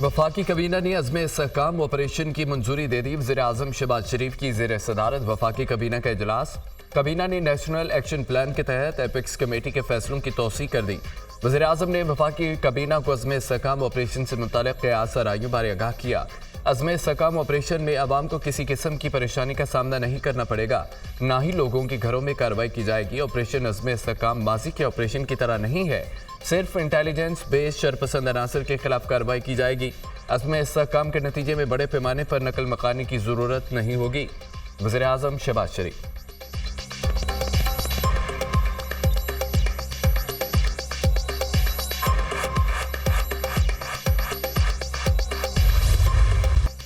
वफाकी कबीना ने अज़्म इस्तेहकाम ऑपरेशन की मंजूरी दे दी। वज़ीर आज़म शहबाज शरीफ की ज़ेर सदारत वफाकी कबीना का इजलास। कबीना ने नेशनल एक्शन प्लान के तहत एपिक्स कमेटी के फैसलों की तौसीक कर दी। वज़ीर आज़म ने वफाकी कबीना को अज़्म इस्तेहकाम ऑपरेशन से मुताल्लिक़ क़यास आराइयों बारे आगाह किया। अज़्म इस्तेहकाम ऑपरेशन में आवाम को किसी किस्म की परेशानी का सामना नहीं करना पड़ेगा, ना ही लोगों के घरों में कार्रवाई की जाएगी। ऑपरेशन अज़्म इस्तेहकाम माजी के ऑपरेशन की तरह नहीं है, सिर्फ इंटेलिजेंस बेस्ड शरपसंद अनासर के खिलाफ कार्रवाई की जाएगी। अज़्म इस्तेहकाम के नतीजे में बड़े पैमाने पर नकल मकानी की ज़रूरत नहीं होगी। वज़ीर आज़म शहबाज शरीफ।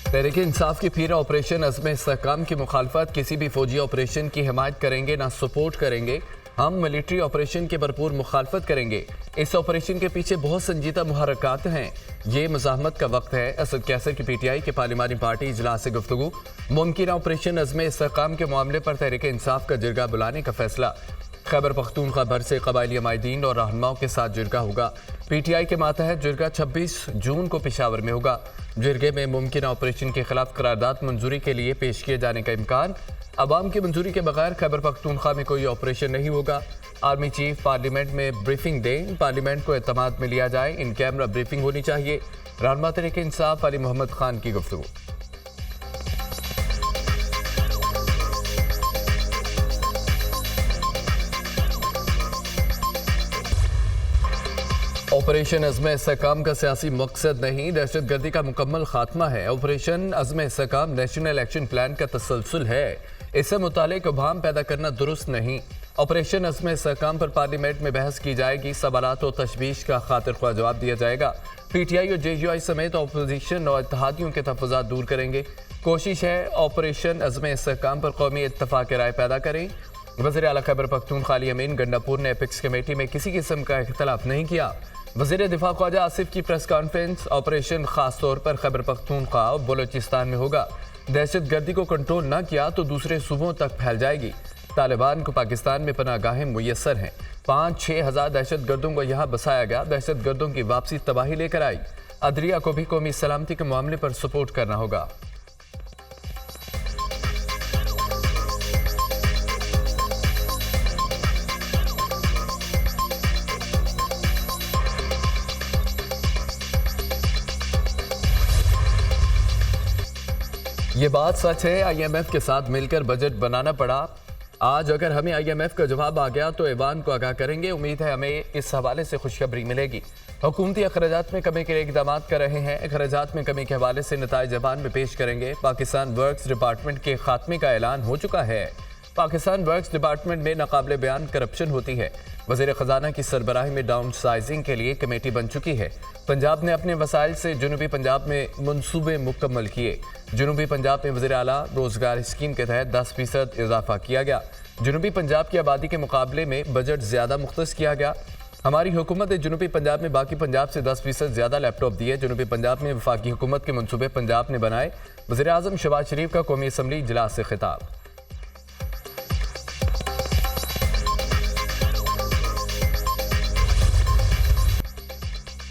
तहरीक इंसाफ की पीरा ऑपरेशन अज़्म इस्तेहकाम की मुखालफत किसी भी फौजी ऑपरेशन की हिमायत करेंगे ना सपोर्ट करेंगे। हम मिलिट्री ऑपरेशन के भरपूर मुखालफत करेंगे। इस ऑपरेशन के पीछे बहुत संजीदा मुहर्रकात हैं। ये मज़ाहमत का वक्त है। असद कैसर की PTI के पार्लिमानी पार्टी इजलास से गुफ्तगू। मुमकिन ऑपरेशन अज़्म इस्तेहकाम के मामले पर तहरीक इंसाफ का जिरगा बुलाने का फैसला। खैबर पख्तूनख्वा भर से कबायली अमायदीन और रहनुमाओं के साथ जिरगा होगा। PTI के मातहत जिरगा 26 जून को पेशावर में होगा। जिरगे में मुमकिन ऑपरेशन के खिलाफ करारदाद मंजूरी के लिए पेश किए जाने का इम्कान। अवाम की मंजूरी के बगैर खैबर पख्तूनख्वा में कोई ऑपरेशन नहीं होगा। आर्मी चीफ पार्लियामेंट में ब्रीफिंग दें, पार्लियामेंट को एतमाद में लिया जाए। इन कैमरा ब्रीफिंग होनी चाहिए। रहनुमा तहरीक इंसाफ अली मोहम्मद खान की गुफ्तगू। ऑपरेशन अज़्म इस्तेहकाम का सियासी मकसद नहीं, दहशत गर्दी का मुकम्मल खात्मा है। ऑपरेशन अज़्म इस्तेहकाम नेशनल एक्शन प्लान का तसलसल है। इससे मुतालिक अभाम पैदा करना दुरुस्त नहीं। ऑपरेशन अज़्म इस्तेहकाम पर पार्लियामेंट में बहस की जाएगी। सवालात और तशवीश का खातिर ख्वाह जवाब दिया जाएगा। PTI और JUI समेत अपोजिशन और इत्तेहादियों के तहफ़्फ़ुज़ात दूर करेंगे। कोशिश है ऑपरेशन अज़्म इस्तेहकाम पर कौमी इत्तफ़ाक़ राय पैदा करें। वज़ीर आला खैबर पख्तूनख्वा अली अमीन गंडापुर ने एपिक्स कमेटी में किसी किस्म का इख्तलाफ नहीं किया। वज़ीर दिफा ख्वाजा आसिफ की प्रेस कॉन्फ्रेंस। ऑपरेशन खास तौर पर खैबर पख्तूनख्वा और बलोचिस्तान में होगा। दहशत गर्दी को कंट्रोल न किया तो दूसरे सूबों तक फैल जाएगी। तालिबान को पाकिस्तान में पनाहगाहें मुयस्सर हैं। 5-6 हज़ार दहशत गर्दों को यहाँ बसाया गया। दहशत गर्दों की वापसी तबाही लेकर आई। अदलिया को भी कौमी सलामती के मामले पर सपोर्ट करना होगा। ये बात सच है, IMF के साथ मिलकर बजट बनाना पड़ा। आज अगर हमें IMF का जवाब आ गया तो ऐवान को आगाह करेंगे। उम्मीद है हमें इस हवाले से खुशखबरी मिलेगी। हुकूमती अखराजात में कमी के इकदाम कर रहे हैं। अखराजात में कमी के हवाले से नताइज ऐवान में पेश करेंगे। पाकिस्तान वर्क्स डिपार्टमेंट के खात्मे का ऐलान हो चुका है। पाकिस्तान वर्क्स डिपार्टमेंट में नाकाबिले बयान करप्शन होती है। वज़ीर ख़जाना की सरबराही में डाउन साइजिंग के लिए कमेटी बन चुकी है। पंजाब ने अपने वसाइल से जनूबी पंजाब में मनसूबे मुकम्मल किए। जनूबी पंजाब में वज़ीर आला रोज़गार स्कीम के तहत 10% इजाफा किया गया। जनूबी पंजाब की आबादी के मुकाबले में बजट ज़्यादा मुख्तस किया गया। हमारी हुकूमत ने जनूबी पंजाब में बाकी पंजाब से 10% ज़्यादा लैपटॉप दिए। जनूबी पंजाब में वफाकी हुकूमत के मनसूबे पंजाब ने बनाए। वज़ीर आज़म शहबाज शरीफ का कौमी असम्बली इजलास से खिताब।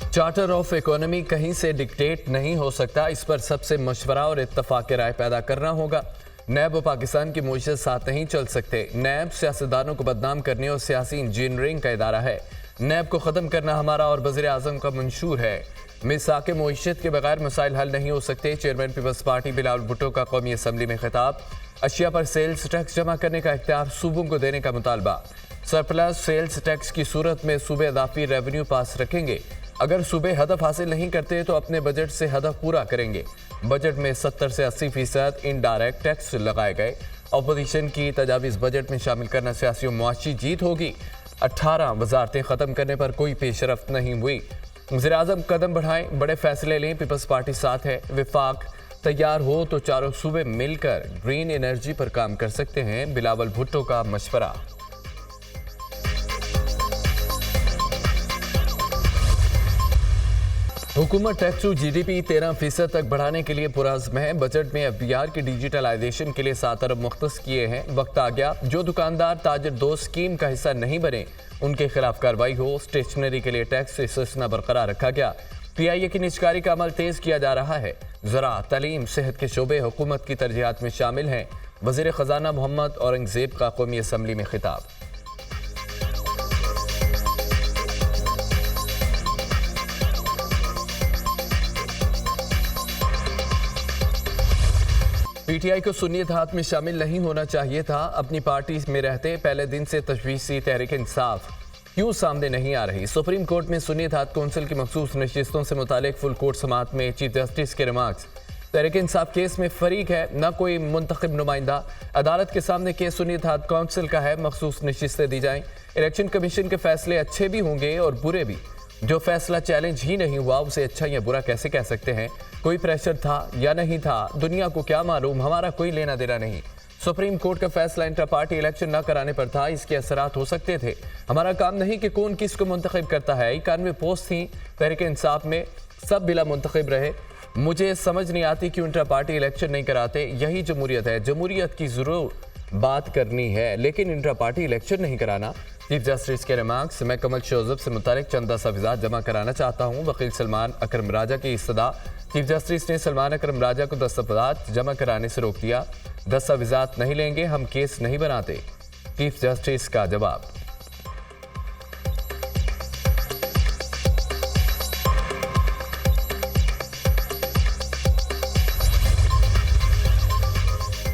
चार्टर ऑफ इकोनॉमी कहीं से डिक्टेट नहीं हो सकता। इस पर सबसे मशवरा और इत्तफाक राय पैदा करना होगा। नैब और पाकिस्तान की मुआशरत साथ नहीं चल सकते। नैब सियासतदानों को बदनाम करने और सियासी इंजीनियरिंग का इदारा है। नैब को ख़त्म करना हमारा और वज़ीर आज़म का मंशूर है। मिसाक मुआशरत के बगैर मसाइल हल नहीं हो सकते। चेयरमैन पीपल्स पार्टी बिलावल भुट्टो का कौमी असम्बली में खिताब। अशिया पर सेल्स टैक्स जमा करने का इख्तियार सूबों को देने का मुतालबा। सरप्लस सेल्स टैक्स की सूरत में सूबे अदाफी रेवेन्यू पास रखेंगे। अगर सूबे हदफ हासिल नहीं करते तो अपने बजट से हदफ पूरा करेंगे। बजट में 70 से 80% इनडायरेक्ट टैक्स लगाए गए। अपोजिशन की तजावीज़ बजट में शामिल करना सियासी और मुआशी जीत होगी। 18 वजारतें ख़त्म करने पर कोई पेशरफ्त नहीं हुई। वज़ीर आज़म कदम बढ़ाएं, बड़े फैसले लें। पीपल्स पार्टी साथ है। विफाक तैयार हो तो चारों सूबे मिलकर ग्रीन एनर्जी पर काम कर सकते हैं। बिलावल भुट्टो का मशवरा। हुकूमत टैक्स टू GDP 13% तक बढ़ाने के लिए पुरज़्म है। बजट में FBR की डिजिटलाइजेशन के लिए 7 अरब मुख्तस किए हैं। वक्त आ गया जो दुकानदार ताजर दोस्त स्कीम का हिस्सा नहीं बने उनके खिलाफ कार्रवाई हो। स्टेशनरी के लिए टैक्स से इस्तिस्ना बरकरार रखा गया। PIA की निजकारी का अमल तेज किया जा रहा है। ज़राअत, तालीम, सेहत के शोबे हुकूमत की तरजीहात में शामिल हैं। वज़ीर ख़जाना मोहम्मद औरंगज़ेब का कौमी असम्बली में खिताब। PTI को सुन्नी इत्तेहाद में शामिल नहीं होना चाहिए था। अपनी पार्टी में रहते पहले दिन से तशवीशी तहरीक इंसाफ क्यों सामने नहीं आ रही? सुप्रीम कोर्ट में सुन्नी इत्तेहाद कौंसिल की मखसूस नशिस्तों से मुतालिक फुल कोर्ट समाअत में चीफ जस्टिस के रिमार्क्स। तहरीक इंसाफ केस में फरीक है, न कोई मुंतखब नुमाइंदा। अदालत के सामने केस सुन्नी इत्तेहाद कौंसिल का है, मखसूस नशिस्तें दी जाएं। इलेक्शन कमीशन के फैसले अच्छे भी होंगे और बुरे भी। जो फैसला चैलेंज ही नहीं हुआ उसे अच्छा या बुरा कैसे कह सकते हैं? कोई प्रेशर था या नहीं था, दुनिया को क्या मालूम, हमारा कोई लेना देना नहीं। सुप्रीम कोर्ट का फैसला इंटर पार्टी इलेक्शन न कराने पर था, इसके असरात हो सकते थे। हमारा काम नहीं कि कौन किसको मुंतखब करता है। 91 पोस्ट थी तहरीक इंसाफ में, सब बिला मुंतखब रहे। मुझे समझ नहीं आती क्यों इंटर पार्टी इलेक्शन नहीं कराते। यही जमहूरियत है। जमहूरियत की जरूर बात करनी है लेकिन इंटर पार्टी इलेक्शन नहीं कराना। चीफ जस्टिस के रिमार्क्स। मैं कमल शोजब से मुतालिक चंद दस्तावेज़ात जमा कराना चाहता हूँ। वकील सलमान अकरम राजा की इस्तदा। चीफ जस्टिस ने सलमान अकरम राजा को दस्तावेज़ात जमा कराने से रोक दिया। दस्तावेज़ात नहीं लेंगे, हम केस नहीं बनाते। चीफ जस्टिस का जवाब।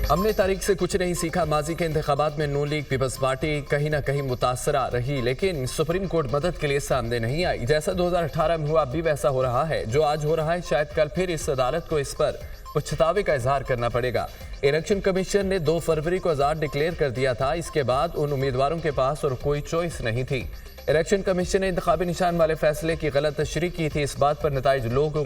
हमने तारीख से कुछ नहीं सीखा। माजी के इंतखाबात में नून लीग पीपल्स पार्टी कहीं ना कहीं मुतासरा रही लेकिन सुप्रीम कोर्ट मदद के लिए सामने नहीं आई। जैसा 2018 में हुआ अब भी वैसा हो रहा है। जो आज हो रहा है शायद कल फिर इस अदालत को इस पर पछतावे का इजहार करना पड़ेगा। इलेक्शन कमीशन ने 2 फरवरी को आज़ाद डिक्लेयर कर दिया था। इसके बाद उन उम्मीदवारों के पास और कोई चॉइस नहीं थी। इलेक्शन कमीशन ने इंतखाबी निशान वाले फैसले की गलत तशरीह की थी। इस बात पर नताइज लोग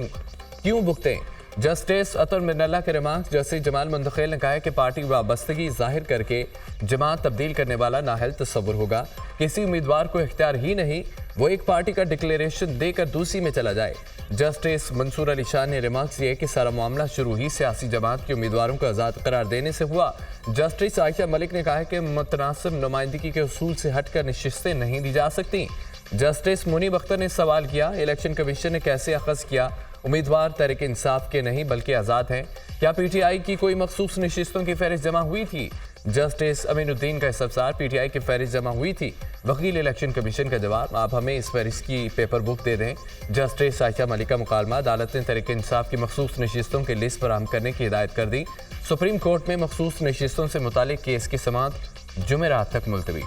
क्यों भुगतें? जस्टिस अतर मिनल्ला के रिमार्क्स। जस्टिस जमाल मुंतखिल ने कहा है कि पार्टी वाबस्तगी जाहिर करके जमात तब्दील करने वाला नाअहल तस्वुर होगा। किसी उम्मीदवार को इख्तियार ही नहीं वो एक पार्टी का डिक्लेरेशन देकर दूसरी में चला जाए। जस्टिस मंसूर अली शाह ने रिमार्क्स दिए कि सारा मामला शुरू ही सियासी जमात के उम्मीदवारों को आज़ाद करार देने से हुआ। जस्टिस आयशा मलिक ने कहा है कि मुतनासिब नुमाइंदगी के उसूल से हटकर नशिस्तें नहीं दी जा सकती। जस्टिस मुनीब अख्तर ने सवाल किया, इलेक्शन कमीशन ने कैसे अखज़ किया उम्मीदवार तहरीक इंसाफ के नहीं बल्कि आज़ाद हैं? क्या PTI की कोई मखसूस नशिस्तों की फहरिस्त जमा हुई थी? जस्टिस अमीनुद्दीन का इस्तफसार, PTI की फहरिस्त जमा हुई थी? वकील इलेक्शन कमीशन का जवाब, आप हमें इस फहरिस्त की पेपर बुक दे दें। जस्टिस आयशा मलिक का मुकालमा, अदालत ने तहरीक इंसाफ की मखसूस नशिस्तों की लिस्ट फराहम करने की हिदायत कर दी। सुप्रीम कोर्ट में मखसूस नशिस्तों से मुतालिक केस की समाअत जुमेरात तक मुलतवी।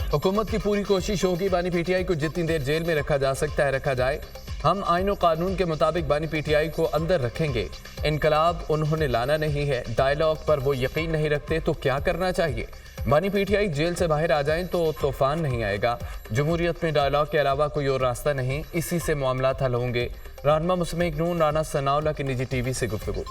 हुकूमत की पूरी कोशिश होगी बानी PTI को जितनी देर जेल में रखा जा सकता है रखा जाए। हम आईन और कानून के मुताबिक बानी PTI को अंदर रखेंगे। इनकलाब उन्होंने लाना नहीं है। डायलॉग पर वो यकीन नहीं रखते तो क्या करना चाहिए? बानी PTI जेल से बाहर आ जाएं तो तूफान नहीं आएगा। जमहूरियत में डायलॉग के अलावा कोई और रास्ता नहीं, इसी से मामलात हल होंगे। रहनुमा मुस्लिम नून राना सनाउल्लाह की निजी TV से गुफ्तगू।